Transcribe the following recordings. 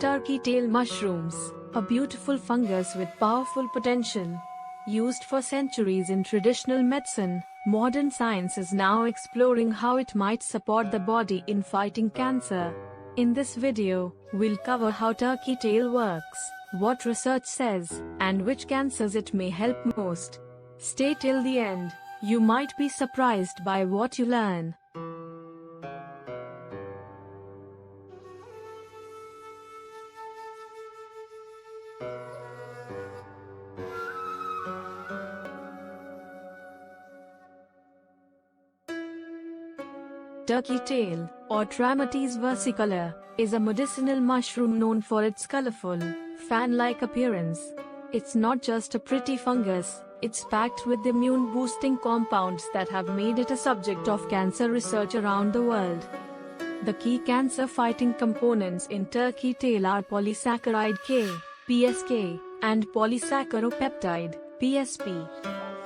Turkey tail mushrooms, a beautiful fungus with powerful potential. Used for centuries in traditional medicine, modern science is now exploring how it might support the body in fighting cancer. In this video, we'll cover how turkey tail works, what research says, and which cancers it may help most. Stay till the end. You might be surprised by what you learn. Turkey tail, or Trametes versicolor, is a medicinal mushroom known for its colorful, fan-like appearance. It's not just a pretty fungus, it's packed with immune-boosting compounds that have made it a subject of cancer research around the world. The key cancer-fighting components in turkey tail are polysaccharide K, PSK, and polysaccharopeptide, PSP.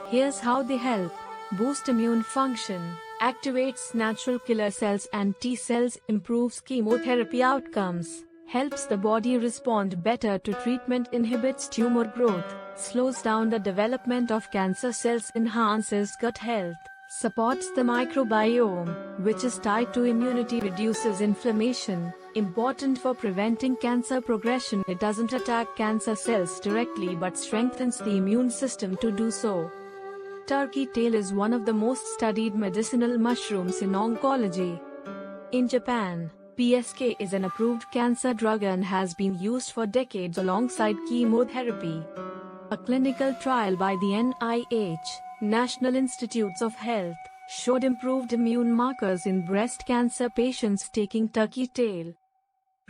Here's how they help: boost immune function, activates natural killer cells and T cells, improves chemotherapy outcomes, helps the body respond better to treatment, inhibits tumor growth, slows down the development of cancer cells, enhances gut health, supports the microbiome, which is tied to immunity, reduces inflammation, important for preventing cancer progression. It doesn't attack cancer cells directly but strengthens the immune system to do so. Turkey tail is one of the most studied medicinal mushrooms in oncology. In Japan, PSK is an approved cancer drug and has been used for decades alongside chemotherapy. A clinical trial by the NIH, National Institutes of Health, showed improved immune markers in breast cancer patients taking turkey tail.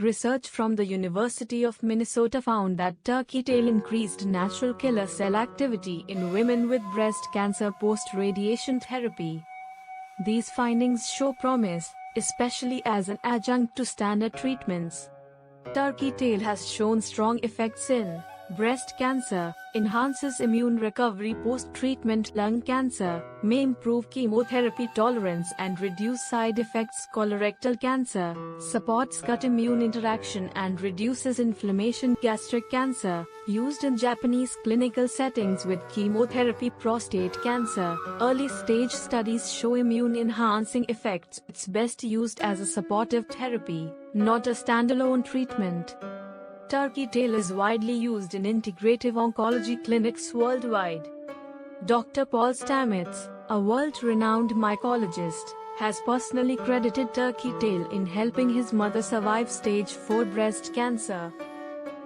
Research from the University of Minnesota found that turkey tail increased natural killer cell activity in women with breast cancer post-radiation therapy. These findings show promise, especially as an adjunct to standard treatments. Turkey tail has shown strong effects in breast cancer, enhances immune recovery post-treatment, lung cancer, may improve chemotherapy tolerance and reduce side effects, colorectal cancer, supports gut immune interaction and reduces inflammation, gastric cancer, used in Japanese clinical settings with chemotherapy, prostate cancer. Early stage studies show immune enhancing effects. It's best used as a supportive therapy, not a standalone treatment. Turkey tail is widely used in integrative oncology clinics worldwide. Dr. Paul Stamets, a world-renowned mycologist, has personally credited turkey tail in helping his mother survive stage 4 breast cancer.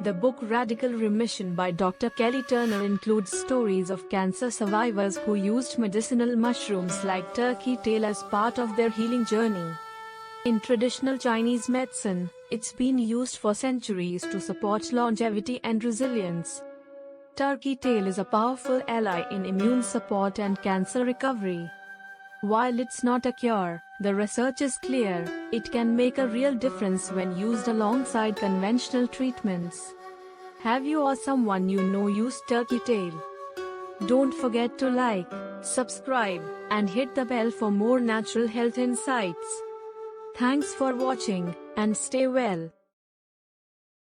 The book Radical Remission by Dr. Kelly Turner includes stories of cancer survivors who used medicinal mushrooms like turkey tail as part of their healing journey. In traditional Chinese medicine, it's been used for centuries to support longevity and resilience. Turkey tail is a powerful ally in immune support and cancer recovery. While it's not a cure, the research is clear: it can make a real difference when used alongside conventional treatments. Have you or someone you know used turkey tail? Don't forget to like, subscribe, and hit the bell for more natural health insights. Thanks for watching, and stay well.